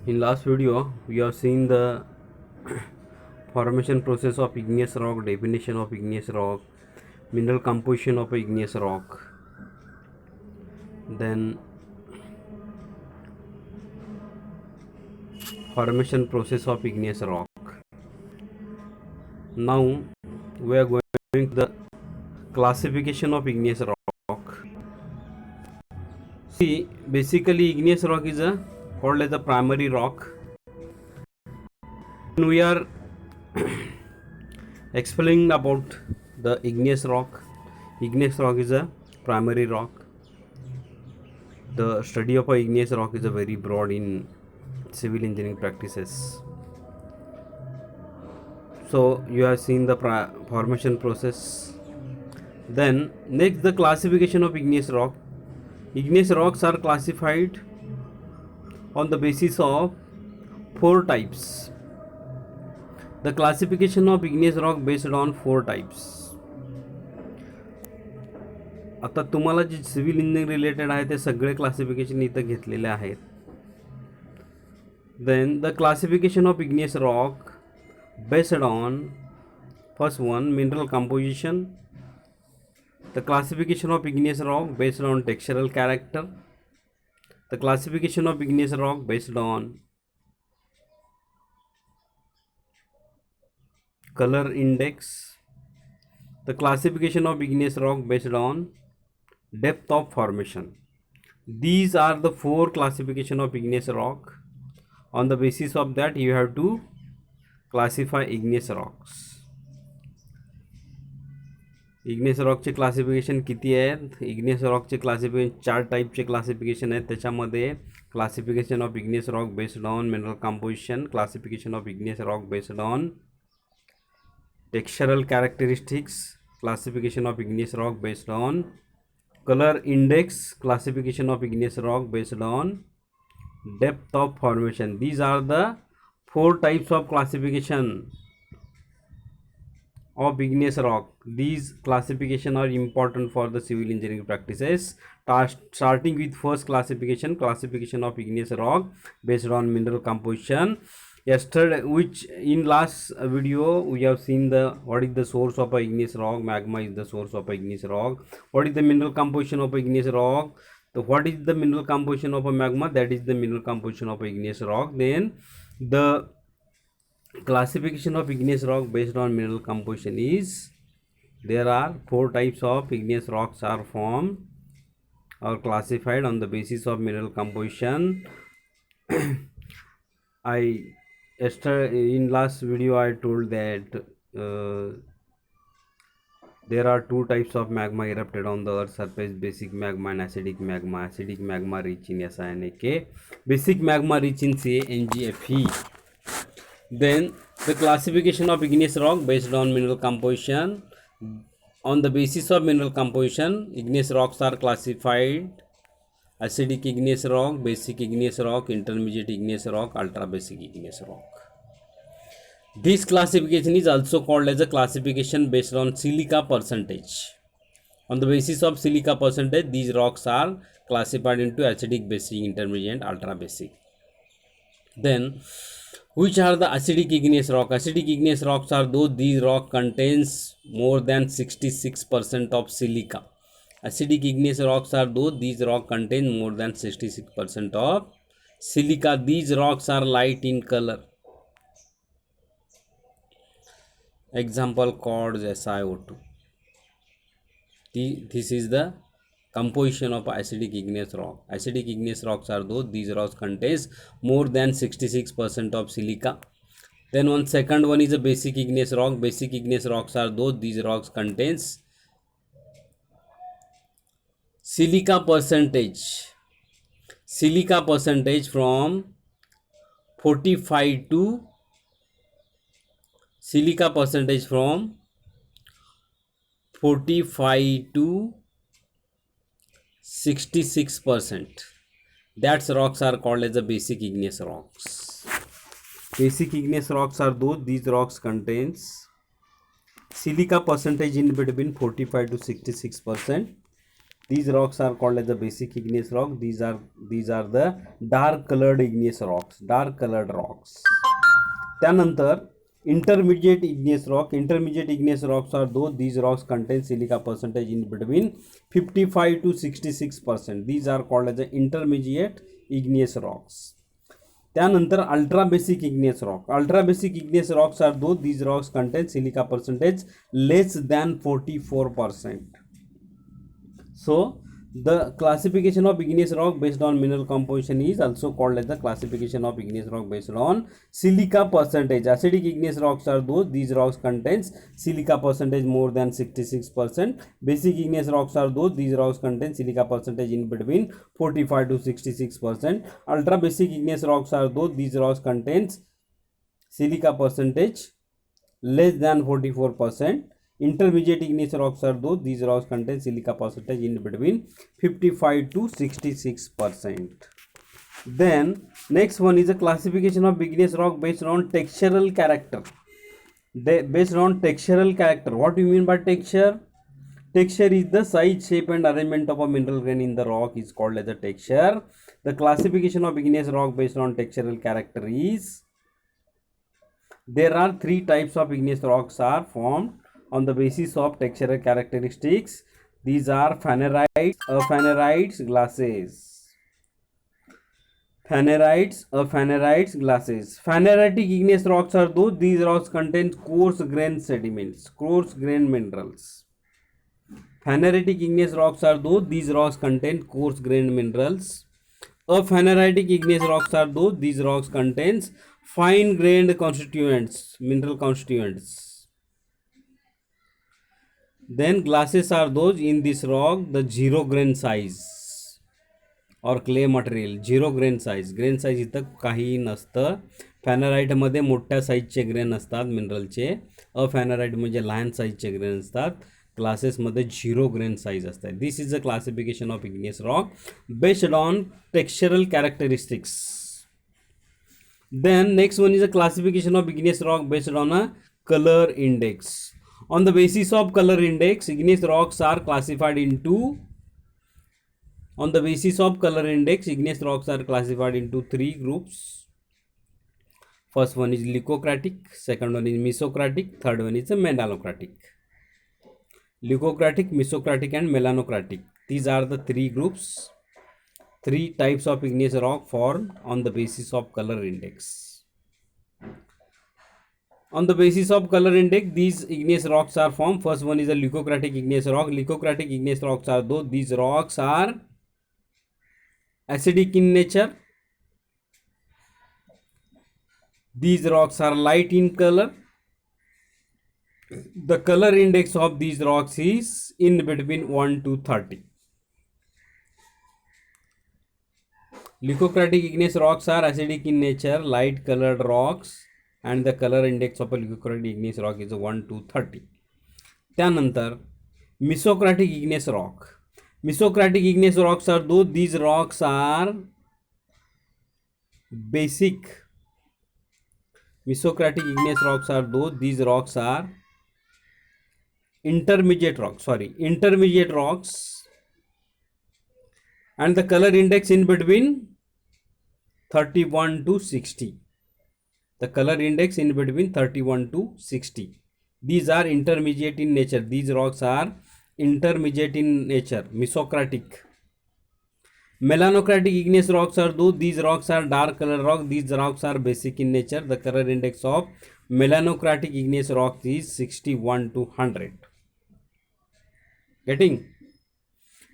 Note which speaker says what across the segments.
Speaker 1: In last video, we have seen the formation process of igneous rock, definition of igneous rock, mineral composition of igneous rock, then formation process of igneous rock. Now we are going to the classification of igneous rock. See, basically igneous rock is called as a primary rock. When we are explaining about the igneous rock is a primary rock. The study of a igneous rock is a very broad in civil engineering practices. So you have seen the formation process. Then next, the classification of igneous rock. Igneous rocks are classified on the basis of 4 types. The classification of igneous rock based on 4 types. आता तुम्हाला जे civil engineering related आहे ते सगळे classification इथं घेतलेले आहेत. Then the classification of igneous rock based on first one, mineral composition. The classification of igneous rock based on textural character. The classification of igneous rock based on color index. The classification of igneous rock based on depth of formation. These are the 4 classification of igneous rock. On the basis of that, you have to classify igneous rocks. igneous rockचे classification किती आहेत? igneous rockचे classification 4 टाईपचे classification आहेत. त्याच्यामध्ये classification of igneous rock based on mineral composition, classification of igneous rock based on textural characteristics, classification of igneous rock based on color index, classification of igneous rock based on depth of formation. These are the 4 types of classification of igneous rock. These classification are important for the civil engineering practices. Starting with first classification of igneous rock based on mineral composition. Yesterday, which in last video we have seen the what is the source of a igneous rock. Magma is the source of a igneous rock. What is the mineral composition of a igneous rock? So what is the mineral composition of a magma? That is the mineral composition of a igneous rock. Then the classification of igneous rock based on mineral composition is, there are 4 types of igneous rocks are formed or classified on the basis of mineral composition. In last video I told that there are 2 types of magma erupted on the earth's surface: basic magma and acidic magma. Acidic magma rich in SiNK, basic magma rich in CaNgFe. Then the classification of igneous rock based on mineral composition. On the basis of mineral composition, igneous rocks are classified: acidic igneous rock, basic igneous rock, intermediate igneous rock, ultra basic igneous rock. This classification is also called as a classification based on silica percentage. On the basis of silica percentage, these rocks are classified into acidic, basic, intermediate, ultra basic. Then which are the acidic igneous rock? Acidic igneous rocks are these rock contains more than 66% of silica. Acidic igneous rocks are these rock contain more than 66% of silica. These rocks are light in color. Example quartz, SiO2. This is the composition of acidic igneous rock. Acidic igneous rocks are these rocks contains more than 66% of silica. Then one second one is a basic igneous rock. Basic igneous rocks are these rocks contains silica percentage from 45 to 66%. That rocks are called as the basic igneous rocks. Basic igneous rocks are these rocks contains silica percentage in between 45 to 66%. These rocks are called as the basic igneous rock. These are the dark colored igneous rocks, dark colored rocks. त्यानंतर intermediate igneous rock. Intermediate igneous rocks are those, these rocks contain silica percentage in between 55 to 66%. These are called as the intermediate igneous rocks. त्यानंतर ultra basic igneous rock. Ultra basic igneous rocks are though, these rocks contain silica percentage less than 44%. So the classification of igneous rock based on mineral composition is also called as the classification of igneous rock based on silica percentage. Acidic igneous rocks are those, these rocks contains silica percentage more than 66%. Basic igneous rocks are those, these rocks contain silica percentage in between 45 to 66%. Ultra basic igneous rocks are those, these rocks contains silica percentage less than 44%. Intermediate igneous rocks are those, these rocks contain silica percentage in between 55 to 66%. Then next one is a classification of igneous rock based on textural character. Based on textural character. What do you mean by texture? Texture is the size, shape and arrangement of a mineral grain in the rock is called as a texture. The classification of igneous rock based on textural character is, there are three types of igneous rocks are formed on the basis of textural characteristics. These are phanerites, aphanerites, glasses. Phanerites, aphanerites, glasses. Phaneritic igneous rocks are those, these rocks contain coarse grain sediments, coarse grain minerals. Phaneritic igneous rocks are those, these rocks contain coarse grain minerals. Aphaneritic igneous rocks are those, these rocks contains fine grained constituents, mineral constituents. Then glasses are those, in this rock the zero grain size or clay material, zero grain size. Grain size इथं काहीही नसतं. फॅनराईटमध्ये मोठ्या साईजचे grain असतात मिनरलचे, अफॅनराईट म्हणजे लहान साईजचे grain असतात, ग्लासेसमध्ये झिरो ग्रेन साईज असतात. This is a classification of igneous rock based on textural characteristics. Then next one is a classification of igneous rock based on a color index. On the basis of color index, igneous rocks are classified into, on the basis of color index, igneous rocks are classified into three groups. First one is leucocratic, second one is mesocratic, third one is melanocratic. Leucocratic, mesocratic and melanocratic. These are the three groups. Three types of igneous rock formed on the basis of color index. On the basis of color index, these igneous rocks are formed. First one is a leucocratic igneous rock. Leucocratic igneous rocks are those, these rocks are acidic in nature. These rocks are light in color. The color index of these rocks is in between 1 to 30. Leucocratic igneous rocks are acidic in nature, light colored rocks, and the color index of a leucocratic igneous rock is 1 to 30. त्यानंतर mesocratic igneous rock. Mesocratic igneous rocks are those, these rocks are basic. Mesocratic igneous rocks are those, these rocks are intermediate rocks, and the color index in between 31 to 60. The color index in between 31 to 60. These are intermediate in nature. These rocks are intermediate in nature, mesocratic. Melanocratic igneous rocks are those, these rocks are dark color rock. These rocks are basic in nature. The color index of melanocratic igneous rock is 61 to 100. Getting?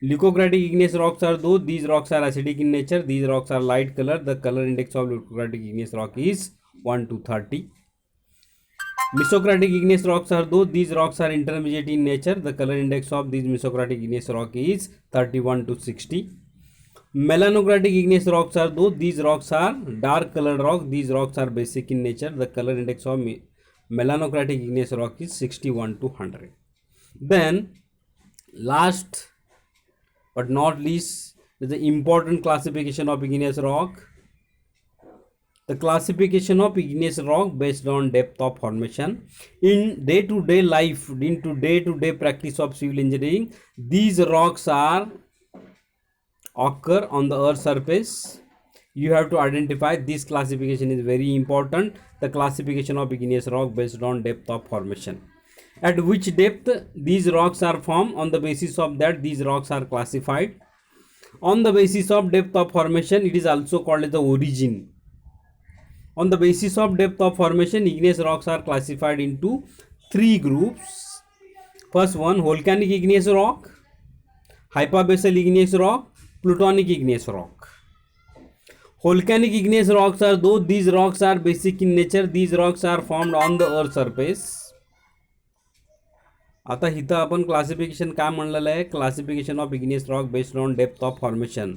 Speaker 1: Leucocratic igneous rocks are those, these rocks are acidic in nature. These rocks are light color. The color index of leucocratic igneous rock is 1 to 30. Mesocratic igneous rocks are those, these rocks are intermediate in nature. The color index of these mesocratic igneous rock is 31 to 60. Melanocratic igneous rocks are those, these rocks are dark colored rock. These rocks are basic in nature. The color index of melanocratic igneous rock is 61 to 100. Then last but not least is the important classification of igneous rock. The classification of igneous rock based on depth of formation. In day-to-day life, into day-to-day practice of civil engineering, these rocks are occur on the earth surface. You have to identify, this classification is very important, the classification of igneous rock based on depth of formation. At which depth these rocks are formed, on the basis of that these rocks are classified. On the basis of depth of formation, it is also called as the origin. On the basis of depth of formation, igneous rocks are classified into three groups. First one, volcanic igneous rock, hypabasal igneous rock, plutonic igneous rock. Volcanic igneous rocks are those, these rocks are basic in nature, these rocks are formed on the earth surface. आता इथं आपण classification काय म्हणलेलं आहे, classification of igneous rock based on depth of formation.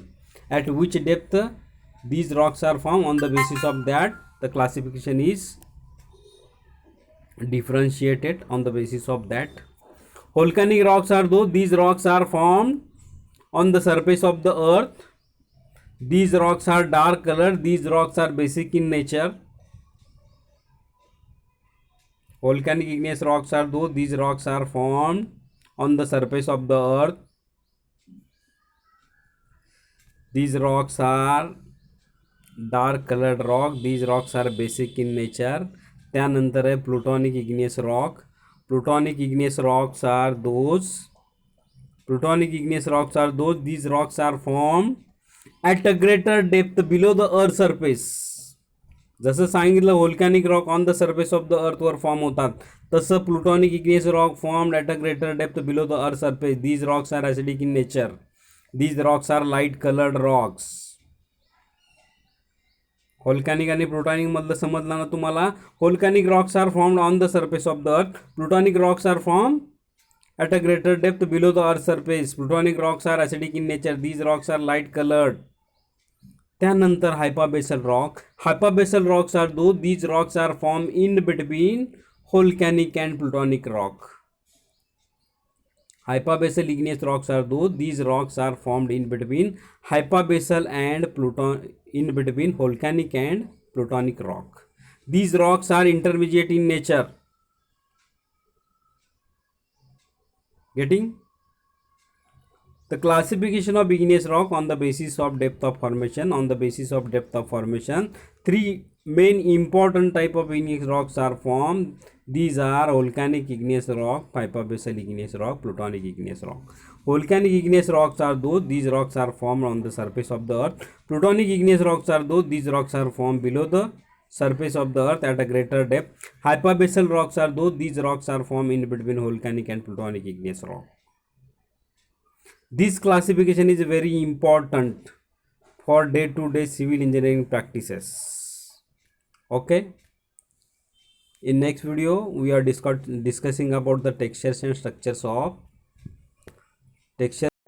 Speaker 1: At which depth these rocks are formed, on the basis of that the classification is differentiated on the basis of that. Volcanic rocks are those, these rocks are formed on the surface of the earth. These rocks are dark colored, these rocks are basic in nature. Volcanic igneous rocks are those, these rocks are formed on the surface of the earth. These rocks are dark colored rock, these rocks are basic in nature. त्यानंतर आहे plutonic igneous rock. Plutonic igneous rocks are those, plutonic igneous rocks are those, these rocks are formed at a greater depth below the earth surface. जसं सांगितलं volcanic rock on the surface of the earth were form होतात, तसं plutonic igneous rock formed at a greater depth below the earth surface. These rocks are acidic in nature. These rocks are light colored rocks. Volcanic आणि plutonic मधलं समजलं ना तुम्हाला. Volcanic rocks are formed on the surface of the earth, plutonic rocks are form at a greater depth below the earth surface. Plutonic rocks are acidic in nature, these rocks are light colored. त्यानंतर hypabasal rock. Hypabasal rocks are those, these rocks are formed in between volcanic and plutonic rock. Hypabasal igneous rocks are those, these rocks are formed in between hypabasal and in between volcanic and plutonic rock. These rocks are intermediate in nature. Getting? The classification of igneous rock on the basis of depth of formation. On the basis of depth of formation, three main important type of igneous rocks are formed. These are volcanic igneous rock, hypabasal igneous rock, plutonic igneous rock. Volcanic igneous rocks are those, these rocks are formed on the surface of the earth. Plutonic igneous rocks are those, these rocks are formed below the surface of the earth at a greater depth. Hypabasal rocks are those, these rocks are formed in between volcanic and plutonic igneous rock. This classification is very important for day-to-day civil engineering practices. Okay. In next video, we are discussing about the textures and structures of texture.